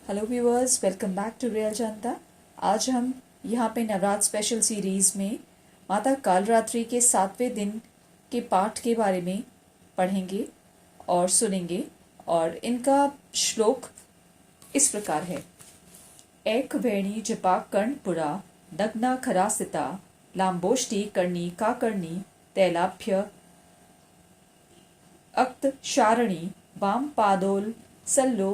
Hello viewers, welcome back to real जनता। आज हम यहाँ पे नवरात्र स्पेशल सीरीज में माता कालरात्रि के 7वें दिन के पाठ के बारे में पढ़ेंगे और सुनेंगे। और इनका श्लोक इस प्रकार है। एक वेणी जपा कर्णपुरा नग्ना खरासिता लाम्बोष्टि कर्णी काकर्णी तैलाभ्य अक्त शारणी वाम पादोल सल्लो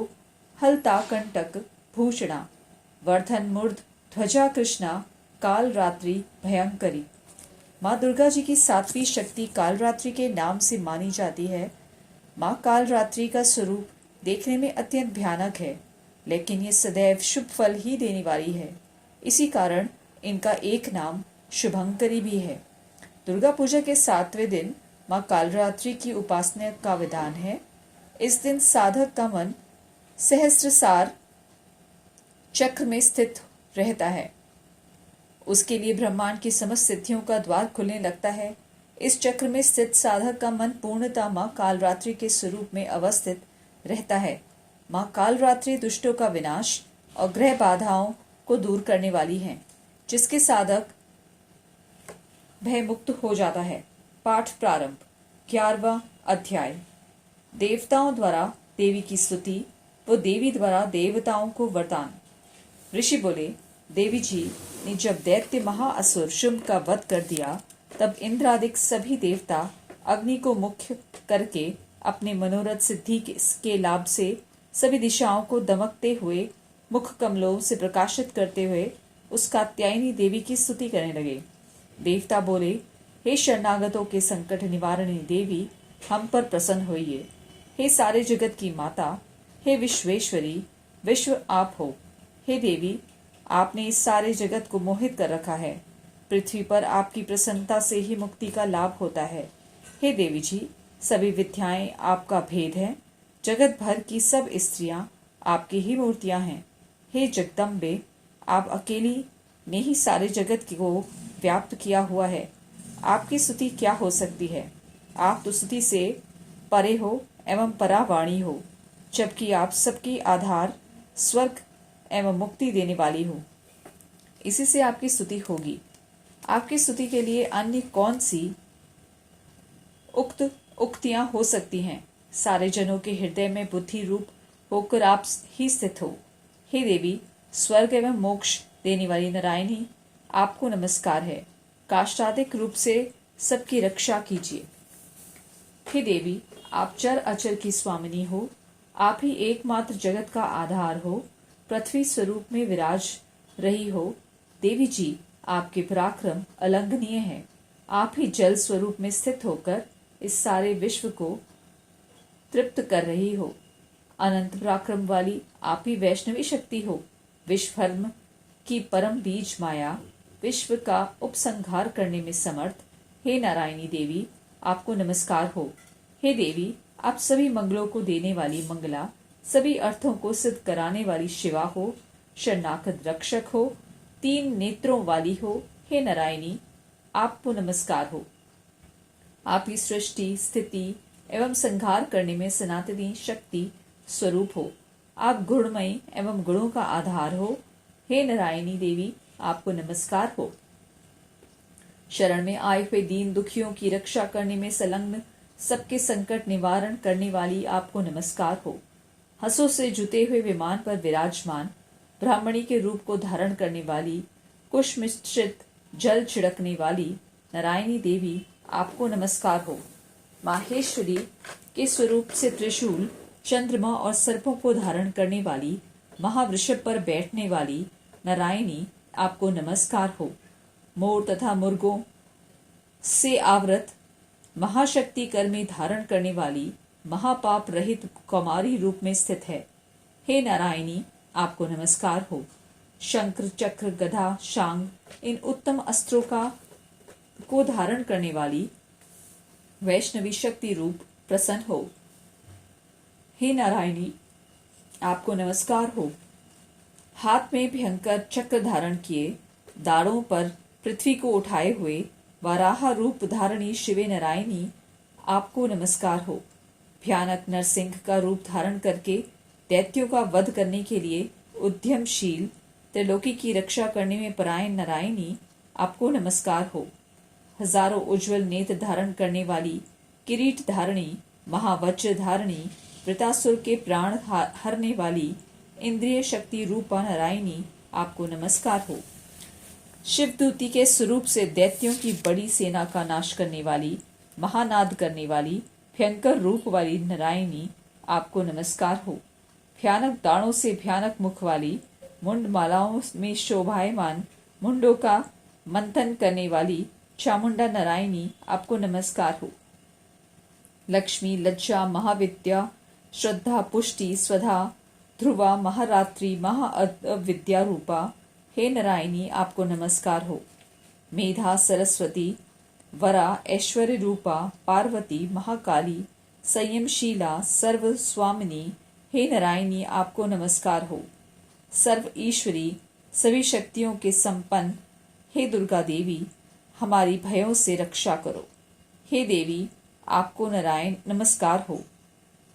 हलता कंटक भूषणा वर्धन मूर्ध ध्वजा कृष्णा काल रात्रि भयंकरी। माँ दुर्गा जी की 7वीं शक्ति कालरात्रि के नाम से मानी जाती है। माँ कालरात्रि का स्वरूप देखने में अत्यंत भयानक है, लेकिन ये सदैव शुभ फल ही देने वाली है। इसी कारण इनका एक नाम शुभंकरी भी है। दुर्गा पूजा के 7वें दिन माँ कालरात्रि की उपासना का विधान है। इस दिन साधक का मन सहस्त्रसार चक्र में स्थित रहता है। उसके लिए ब्रह्मांड की समस्त सिद्धियों का द्वार खुलने लगता है। इस चक्र में स्थित साधक का मन पूर्णतः माँ कालरात्रि के स्वरूप में अवस्थित रहता है। माँ कालरात्रि दुष्टों का विनाश और ग्रह बाधाओं को दूर करने वाली है, जिसके साधक भय मुक्त हो जाता है। पाठ प्रारंभ। 11वां अध्याय। देवताओं द्वारा देवी की स्तुति वो देवी द्वारा देवताओं को वरदान। ऋषि बोले, देवी जी ने जब दैत्य महाअसुर शुंभ का वध कर दिया, तब इंद्रादिक सभी देवता अग्नि को मुख्य करके अपने मनोरथ सिद्धि के लाभ से सभी दिशाओं को दमकते हुए मुख कमलों से प्रकाशित करते हुए उस कात्यायनी देवी की स्तुति करने लगे। देवता बोले, हे शरणागतों के संकट निवारणी देवी, हम पर प्रसन्न होइए। हे सारे जगत की माता, हे विश्वेश्वरी, विश्व आप हो। हे देवी, आपने इस सारे जगत को मोहित कर रखा है। पृथ्वी पर आपकी प्रसन्नता से ही मुक्ति का लाभ होता है। हे देवी जी, सभी विद्याएं आपका भेद है। जगत भर की सब स्त्रियां आपकी ही मूर्तियां हैं। हे जगदम्बे, आप अकेली ने ही सारे जगत को व्याप्त किया हुआ है। आपकी स्तुति क्या हो सकती है? आप तो स्तुति से परे हो एवं परावाणी हो, जबकि आप सबकी आधार, स्वर्ग एवं मुक्ति देने वाली हो। इसी से आपकी स्तुति होगी। आपकी स्तुति के लिए अन्य कौन सी उक्तियां हो सकती हैं? सारे जनों के हृदय में बुद्धि रूप होकर आप ही स्थित हो। हे देवी, स्वर्ग एवं मोक्ष देने वाली नारायणी, आपको नमस्कार है। काष्ठादिक रूप से सबकी रक्षा कीजिए। हे देवी, आप चर अचर की स्वामिनी हो। आप ही एकमात्र जगत का आधार हो। पृथ्वी स्वरूप में विराज रही हो। देवी जी, आपके पराक्रम अलंघनीय है। आप ही जल स्वरूप में स्थित होकर इस सारे विश्व को तृप्त कर रही हो। अनंत पराक्रम वाली आप ही वैष्णवी शक्ति हो। विश्वधर्म की परम बीज माया, विश्व का उपसंहार करने में समर्थ हे नारायणी देवी, आपको नमस्कार हो। हे देवी, आप सभी मंगलों को देने वाली मंगला, सभी अर्थों को सिद्ध कराने वाली शिवा हो। शरणागत रक्षक हो, 3 नेत्रों वाली हो। हे नारायणी, आपको नमस्कार हो। आप ही सृष्टि, स्थिति एवं संहार करने में सनातनी शक्ति स्वरूप हो। आप गुणमयी एवं गुणों का आधार हो। हे नारायणी देवी, आपको नमस्कार हो। शरण में आए हुए दीन दुखियों की रक्षा करने में संलग्न, सबके संकट निवारण करने वाली आपको नमस्कार हो। हंसों से जुते हुए विमान पर विराजमान, ब्राह्मणी के रूप को धारण करने वाली, कुश मिश्रित जल छिड़कने वाली नारायणी देवी, आपको नमस्कार हो। माहेश्वरी के स्वरूप से त्रिशूल, चंद्रमा और सर्पों को धारण करने वाली, महावृषभ पर बैठने वाली नारायणी, आपको नमस्कार हो। मोर तथा मुर्गों से आवृत महाशक्ति कर में धारण करने वाली, महापाप रहित कौमारी रूप में स्थित है। हे नारायणी, आपको नमस्कार हो। शंकर, चक्र, गदा, शांग इन उत्तम अस्त्रों को धारण करने वाली वैष्णवी शक्ति रूप प्रसन्न हो। हे नारायणी, आपको नमस्कार हो। हाथ में भयंकर चक्र धारण किए, दाढ़ों पर पृथ्वी को उठाए हुए वराह रूप धारणी शिवे नारायणी, आपको नमस्कार हो। भयानक नरसिंह का रूप धारण करके दैत्यों का वध करने के लिए उद्यमशील, त्रिलोकी की रक्षा करने में परायण नारायणी, आपको नमस्कार हो। हजारों उज्जवल नेत्र धारण करने वाली, किरीट धारणी, महावज्र धारणी, वृतासुर के प्राण हरने वाली, इंद्रिय शक्ति रूपा नारायणी, आपको नमस्कार हो। शिवदूती के स्वरूप से दैत्यों की बड़ी सेना का नाश करने वाली, महानाद करने वाली, भयंकर रूप वाली नारायणी, आपको नमस्कार हो। भयानक दाणों से भयानक मुख वाली, मुंड मालाओं में शोभायमान, मुंडों का मंथन करने वाली चामुंडा नारायणी, आपको नमस्कार हो। लक्ष्मी, लज्जा, महाविद्या, श्रद्धा, पुष्टि, स्वधा, ध्रुवा, महारात्रि, महाविद्या रूपा, हे नारायणी, आपको नमस्कार हो। मेधा, सरस्वती, वरा, ऐश्वर्य रूपा, पार्वती, महाकाली, संयमशीला, सर्व स्वामिनी, हे नारायणी, आपको नमस्कार हो। सर्व ईश्वरी, सभी शक्तियों के संपन्न, हे दुर्गा देवी, हमारी भयों से रक्षा करो। हे देवी, आपको नारायण नमस्कार हो।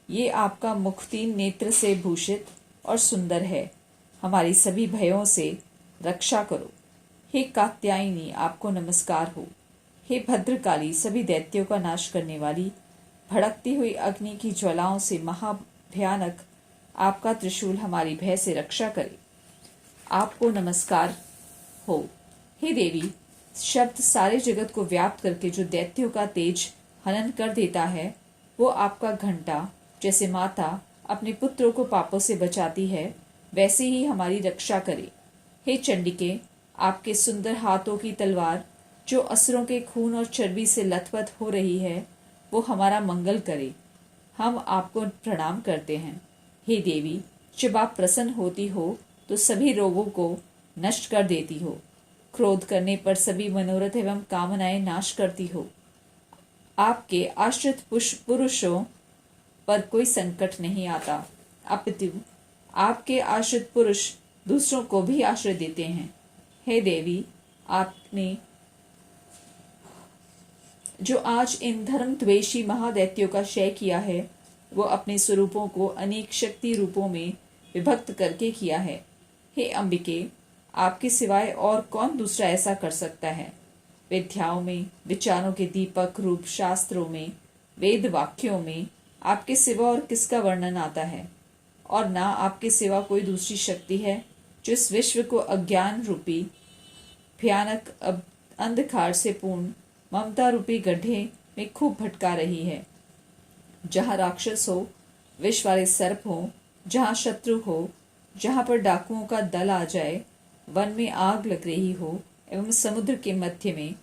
ये आपका मुख 3 नेत्र से भूषित और सुंदर है, हमारी सभी भयों से रक्षा करो। हे कात्यायनी, आपको नमस्कार हो। हे भद्रकाली, सभी दैत्यों का नाश करने वाली, भड़कती हुई अग्नि की ज्वालाओं से महाभयानक आपका त्रिशूल हमारी भय से रक्षा करे, आपको नमस्कार हो। हे देवी, शब्द सारे जगत को व्याप्त करके जो दैत्यों का तेज हनन कर देता है, वो आपका घंटा जैसे माता अपने पुत्रों को पापों से बचाती है, वैसे ही हमारी रक्षा करे। हे चंडिके, आपके सुंदर हाथों की तलवार जो असुरों के खून और चर्बी से लथपथ हो रही है, वो हमारा मंगल करे, हम आपको प्रणाम करते हैं। हे देवी, जब आप प्रसन्न होती हो तो सभी रोगों को नष्ट कर देती हो, क्रोध करने पर सभी मनोरथ एवं कामनाएं नाश करती हो। आपके आश्रित पुरुषों पर कोई संकट नहीं आता, अपितु आपके आश्रित पुरुष दूसरों को भी आश्रय देते हैं। हे देवी, आपने जो आज इन धर्म द्वेषी महादैत्यों का क्षय किया है, वो अपने स्वरूपों को अनेक शक्ति रूपों में विभक्त करके किया है। हे अंबिके, आपके सिवाय और कौन दूसरा ऐसा कर सकता है। विद्याओं में, विचारों के दीपक रूप शास्त्रों में, वेद वाक्यों में आपके सिवा और किसका वर्णन आता है, और ना आपके सिवा कोई दूसरी शक्ति है जो इस विश्व को अज्ञान रूपी भयानक अंधकार से पूर्ण ममता रूपी गड्ढे में खूब भटका रही है। जहाँ राक्षस हो, विष वाले सर्प हो, जहाँ शत्रु हो, जहाँ पर डाकुओं का दल आ जाए, वन में आग लग रही हो एवं समुद्र के मध्य में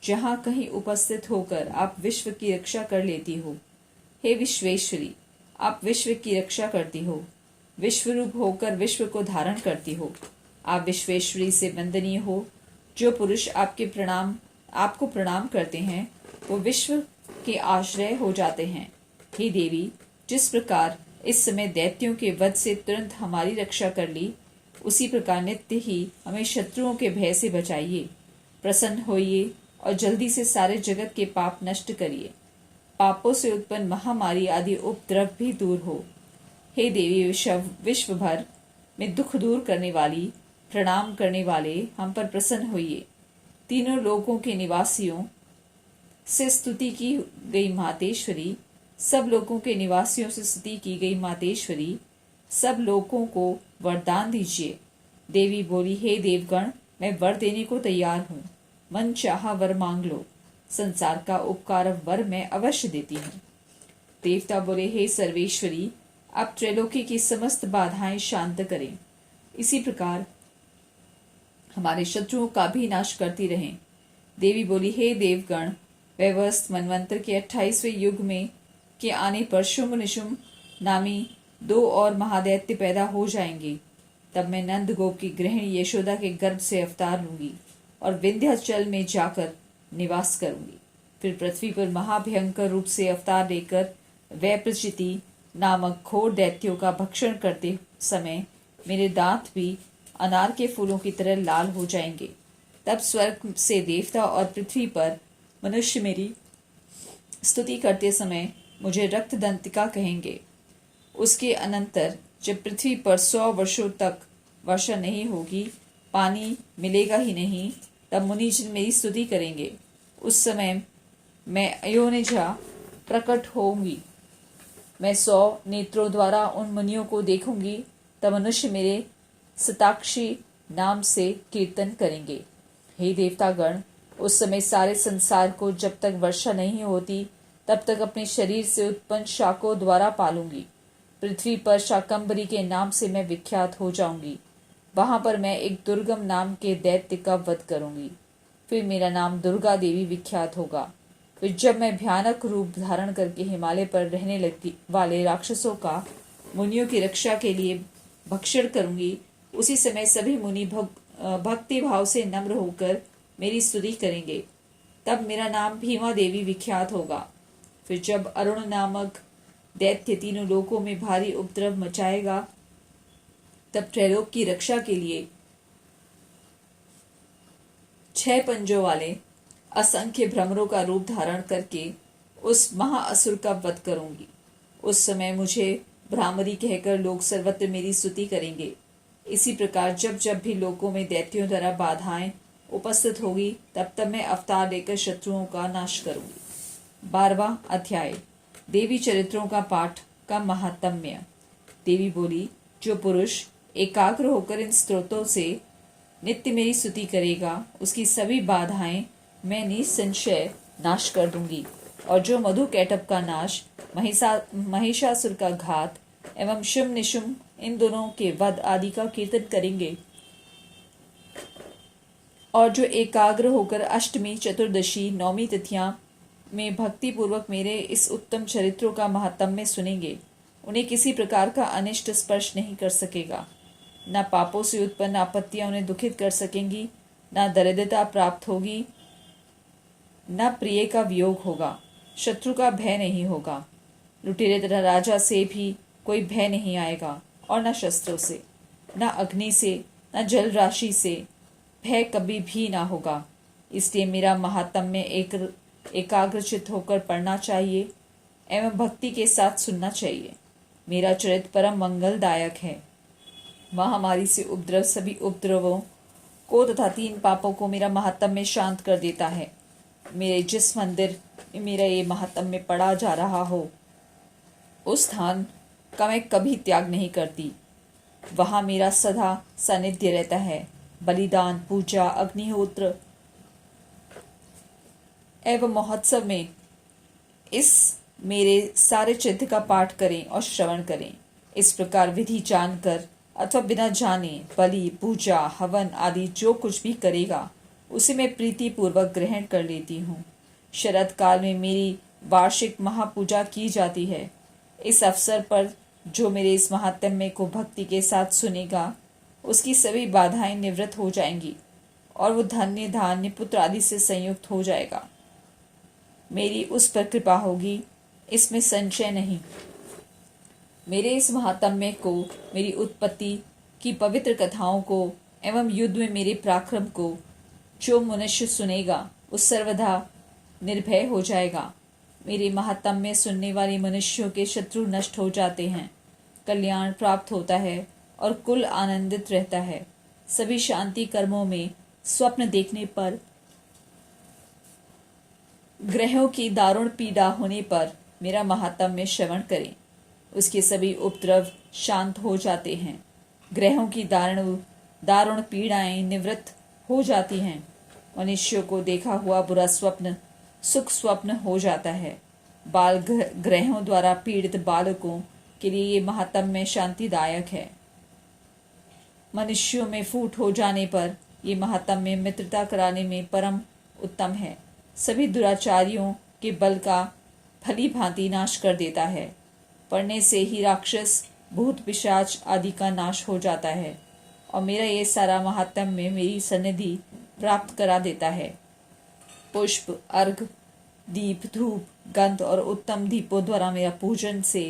जहाँ कहीं उपस्थित होकर आप विश्व की रक्षा कर लेती हो। हे विश्वेश्वरी, आप विश्व की रक्षा करती हो, विश्वरूप होकर विश्व को धारण करती हो। आप विश्वेश्वरी से वंदनीय हो। जो पुरुष आपको प्रणाम करते हैं, वो विश्व के आश्रय हो जाते हैं। हे देवी, जिस प्रकार इस समय दैत्यों के वध से तुरंत हमारी रक्षा कर ली, उसी प्रकार नित्य ही हमें शत्रुओं के भय से बचाइए। प्रसन्न होइए और जल्दी से सारे जगत के पाप नष्ट करिए। पापों से उत्पन्न महामारी आदि उपद्रव भी दूर हो। हे देवी, विश्व भर में दुख दूर करने वाली, प्रणाम करने वाले हम पर प्रसन्न होइए। तीनों लोकों के निवासियों से स्तुति की गई मातेश्वरी, सब लोगों के निवासियों से स्तुति की गई मातेश्वरी, सब लोगों को वरदान दीजिए। देवी बोली, हे देवगण, मैं वर देने को तैयार हूँ। मन चाहा वर मांग लो, संसार का उपकार वर मैं अवश्य देती हूँ। देवता बोले, हे सर्वेश्वरी, आप त्रैलोकी की समस्त बाधाएं शांत करें। इसी प्रकार हमारे शत्रुओं का भी नाश करती रहें। देवी बोली, हे देवगण, वैवस्वत मनवंतर के 28वें युग में के आने पर शुंभ निशुंभ नामी 2 और महादैत्य पैदा हो जाएंगे। तब मैं नंद गोप की गृहिणी यशोदा के गर्भ से अवतार लूंगी और विंध्याचल में जाकर निवास करूंगी। फिर पृथ्वी पर महाभयंकर रूप से अवतार लेकर वैप्रचिति नामक घोर दैत्यों का भक्षण करते समय मेरे दांत भी अनार के फूलों की तरह लाल हो जाएंगे। तब स्वर्ग से देवता और पृथ्वी पर मनुष्य मेरी स्तुति करते समय मुझे रक्तदंतिका कहेंगे। उसके अनंतर जब पृथ्वी पर 100 वर्षों तक वर्षा नहीं होगी, पानी मिलेगा ही नहीं, तब मुनिजन मेरी स्तुति करेंगे। उस समय मैं अयोनिजा प्रकट होंगी। मैं 100 नेत्रों द्वारा उन मुनियों को देखूंगी। तब मनुष्य मेरे सताक्षी नाम से कीर्तन करेंगे। हे देवतागण, उस समय सारे संसार को जब तक वर्षा नहीं होती तब तक अपने शरीर से उत्पन्न शाकों द्वारा पालूंगी। पृथ्वी पर शाकंभरी के नाम से मैं विख्यात हो जाऊंगी। वहां पर मैं एक दुर्गम नाम के दैत्य का वध करूंगी। फिर मेरा नाम दुर्गा देवी विख्यात होगा। फिर जब मैं भयानक रूप धारण करके हिमालय पर रहने लगती वाले राक्षसों का मुनियों की रक्षा के लिए भक्षण करूंगी, उसी समय सभी मुनि भक्ति भाव से नम्र होकर मेरी स्तुति करेंगे। तब मेरा नाम भीमा देवी विख्यात होगा। फिर जब अरुण नामक दैत्य तीनों लोकों में भारी उपद्रव मचाएगा, तब त्रैलोक की रक्षा के लिए 6 पंजों वाले असंख्य भ्रमरों का रूप धारण करके उस महाअसुर का वध करूंगी। उस समय मुझे भ्रामरी कहकर लोग सर्वत्र मेरी स्तुति करेंगे। इसी प्रकार जब जब भी लोकों में दैत्यों द्वारा बाधाएं उपस्थित होगी, तब तब मैं अवतार लेकर शत्रुओं का नाश करूंगी। 12वां अध्याय, देवी चरित्रों का पाठ का महात्म्य। देवी बोली, जो पुरुष एकाग्र होकर इन स्तोत्रों से नित्य मेरी स्तुति करेगा, उसकी सभी बाधाएं मैं निसंशय नाश कर दूंगी। और जो मधु कैटभ का नाश, महिषासुर का घात एवं शुम निशुम इन दोनों के वध आदि का कीर्तन करेंगे, और जो एकाग्र होकर अष्टमी, चतुर्दशी, नौमी तिथियां में भक्ति पूर्वक मेरे इस उत्तम चरित्रों का महात्म्य सुनेंगे, उन्हें किसी प्रकार का अनिष्ट स्पर्श नहीं कर सकेगा। न पापों से उत्पन्न आपत्तियां उन्हें दुखित कर सकेंगी, न दरिद्रता प्राप्त होगी, न प्रिय का वियोग होगा, शत्रु का भय नहीं होगा, लुटेरे तथा राजा से भी कोई भय नहीं आएगा, और न शस्त्रों से, न अग्नि से, न जल राशि से भय कभी भी ना होगा। इसलिए मेरा महात्म्य एकाग्रचित होकर पढ़ना चाहिए एवं भक्ति के साथ सुनना चाहिए। मेरा चरित्र परम मंगलदायक है। महामारी से उपद्रव सभी उपद्रवों को तथा 3 पापों को मेरा महात्म्य शांत कर देता है। मेरे जिस मंदिर में मेरा ये महात्म्य पढ़ा जा रहा हो, उस स्थान का मैं कभी त्याग नहीं करती। वहां मेरा सदा सानिध्य रहता है। बलिदान, पूजा, अग्निहोत्र एवं महोत्सव में इस मेरे सारे चित्र का पाठ करें और श्रवण करें। इस प्रकार विधि जानकर अथवा बिना जाने बलि, पूजा, हवन आदि जो कुछ भी करेगा, उसे मैं प्रीति पूर्वक ग्रहण कर लेती हूँ। शरद काल में मेरी वार्षिक महापूजा की जाती है। इस अवसर पर जो मेरे इस महात्म्य को भक्ति के साथ सुनेगा, उसकी सभी बाधाएं निवृत्त हो जाएंगी और वो धन्य, धान्य, पुत्र आदि से संयुक्त हो जाएगा। मेरी उस पर कृपा होगी, इसमें संशय नहीं। मेरे इस महात्म्य को, मेरी उत्पत्ति की पवित्र कथाओं को एवं युद्ध में मेरे पराक्रम को जो मनुष्य सुनेगा, उस सर्वदा निर्भय हो जाएगा। मेरे महात्म्य सुनने वाले मनुष्यों के शत्रु नष्ट हो जाते हैं, कल्याण प्राप्त होता है और कुल आनंदित रहता है। सभी शांति कर्मों में स्वप्न देखने पर, ग्रहों की दारुण पीड़ा होने पर मेरा महात्म्य श्रवण करें। उसके सभी उपद्रव शांत हो जाते हैं। ग्रहों की दारुण पीड़ाएं निवृत्त हो जाती हैं। मनुष्यों को देखा हुआ बुरा स्वप्न सुख स्वप्न हो जाता है। बाल ग्रहों द्वारा पीड़ित बालकों के लिए ये महात्म्य शांतिदायक है। मनुष्यों में फूट हो जाने पर ये महात्म्य मित्रता कराने में परम उत्तम है। सभी दुराचारियों के बल का भली भांति नाश कर देता है। पढ़ने से ही राक्षस, भूत, पिशाच आदि का नाश हो जाता है और मेरा ये सारा महात्म्य मेरी सन्निधि प्राप्त करा देता है। पुष्प, अर्घ, दीप, धूप, गंध और उत्तम दीपों द्वारा मेरा पूजन से,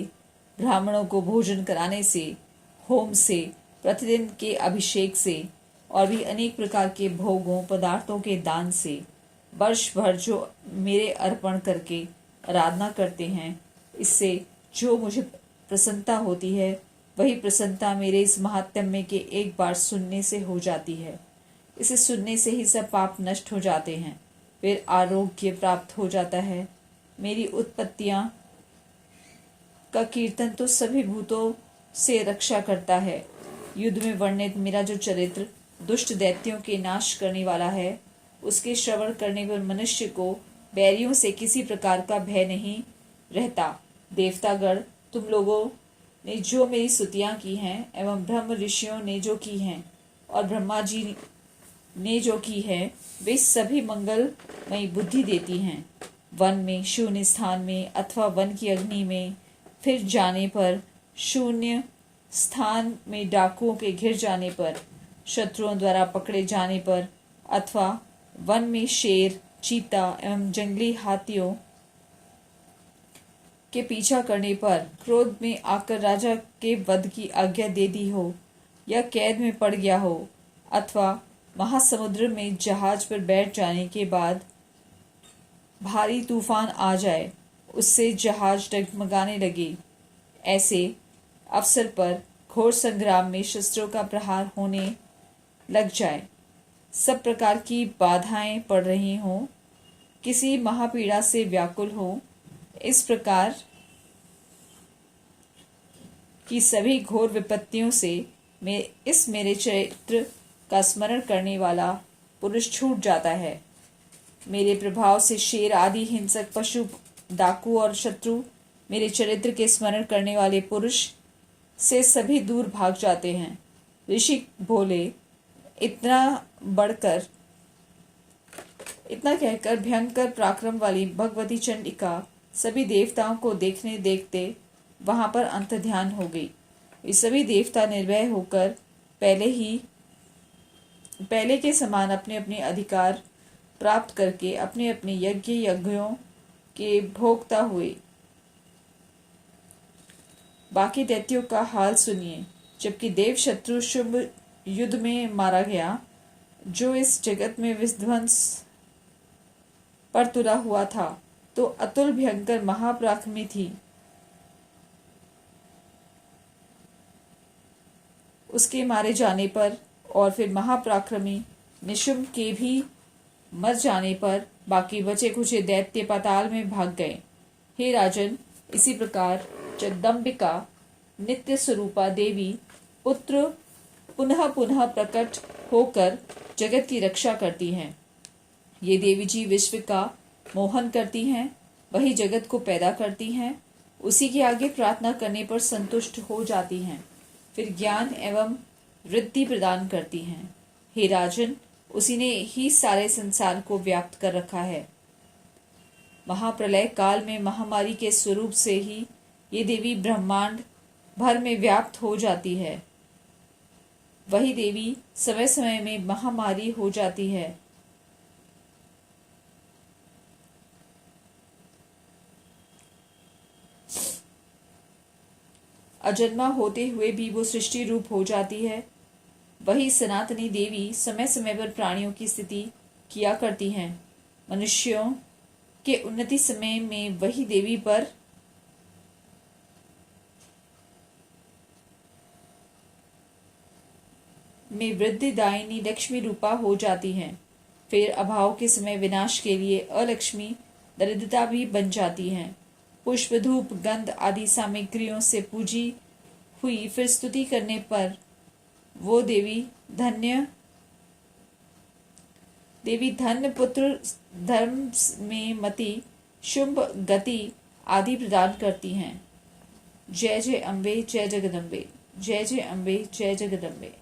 ब्राह्मणों को भोजन कराने से, होम से, प्रतिदिन के अभिषेक से और भी अनेक प्रकार के भोगों पदार्थों के दान से वर्ष भर जो मेरे अर्पण करके आराधना करते हैं, इससे जो मुझे प्रसन्नता होती है, वही प्रसन्नता मेरे इस महात्म्य के एक बार सुनने से हो जाती है। इसे सुनने से ही सब पाप नष्ट हो जाते हैं, फिर आरोग्य प्राप्त हो जाता है। मेरी उत्पत्तियां का कीर्तन तो सभी भूतों से रक्षा करता है। युद्ध में वर्णित मेरा जो चरित्र दुष्ट दैत्यों के नाश करने वाला है, उसके श्रवण करने पर मनुष्य को बैरियों से किसी प्रकार का भय नहीं रहता। देवतागण, तुम लोगों ने जो मेरी स्तुतियां की हैं एवं ब्रह्म ऋषियों ने जो की हैं और ब्रह्मा जी ने जो की है, वे सभी मंगलमयी बुद्धि देती हैं। वन में, शून्य स्थान में अथवा वन की अग्नि में फिर जाने पर, शून्य स्थान में डाकुओं के घिर जाने पर, शत्रुओं द्वारा पकड़े जाने पर अथवा वन में शेर, चीता एवं जंगली हाथियों के पीछा करने पर, क्रोध में आकर राजा के वध की आज्ञा दे दी हो या कैद में पड़ गया हो अथवा महासमुद्र में जहाज पर बैठ जाने के बाद भारी तूफान आ जाए, उससे जहाज डगमगाने लगे, ऐसे अवसर पर घोर संग्राम में शस्त्रों का प्रहार होने लग जाए, सब प्रकार की बाधाएं पड़ रही हों, किसी महापीड़ा से व्याकुल हो, इस प्रकार की सभी घोर विपत्तियों से मेरे चरित्र का स्मरण करने वाला पुरुष छूट जाता है। मेरे प्रभाव से शेर आदि हिंसक पशु, डाकू और शत्रु मेरे चरित्र के स्मरण करने वाले पुरुष से सभी दूर भाग जाते हैं। ऋषि बोले, इतना कहकर भयंकर पराक्रम वाली भगवती चंडिका सभी देवताओं को देखने देखते वहां पर अंतर्ध्यान हो गई। ये सभी देवता निर्भय होकर पहले के समान अपने अपने अधिकार प्राप्त करके अपने अपने यज्ञों के भोक्ता हुए। बाकी दैत्यों का हाल सुनिए। जबकि देव शत्रु शुभ युद्ध में मारा गया, जो इस जगत में विध्वंस पर तुला हुआ था, तो अतुल भयंकर महापराक्रमी थी। उसके मारे जाने पर और फिर महापराक्रमी निशुम्भ के भी मर जाने पर बाकी बचे कुचे दैत्य पाताल में भाग गए। हे राजन, इसी प्रकार जगदम्बिका नित्य स्वरूपा देवी पुत्र पुनः पुनः प्रकट होकर जगत की रक्षा करती हैं। ये देवी जी विश्व का मोहन करती हैं, वही जगत को पैदा करती हैं, उसी के आगे प्रार्थना करने पर संतुष्ट हो जाती हैं, फिर ज्ञान एवं वृद्धि प्रदान करती हैं। हे राजन, उसी ने ही सारे संसार को व्याप्त कर रखा है। महाप्रलय काल में महामारी के स्वरूप से ही ये देवी ब्रह्मांड भर में व्याप्त हो जाती है। वही देवी समय समय में महामारी हो जाती है। अजन्मा होते हुए भी वो सृष्टि रूप हो जाती है। वही सनातनी देवी समय समय पर प्राणियों की स्थिति किया करती हैं। मनुष्यों के उन्नति समय में वही देवी पर में वृद्धिदायिनी लक्ष्मी रूपा हो जाती हैं। फिर अभाव के समय विनाश के लिए अलक्ष्मी दरिद्रता भी बन जाती हैं। पुष्प, धूप, गंध आदि सामग्रियों से पूजी हुई फिर स्तुति करने पर वो देवी धन्य पुत्र, धर्म में मति, शुंभ गति आदि प्रदान करती हैं। जय जय अम्बे, जय जगदम्बे। जय जय अम्बे, जय जगदम्बे।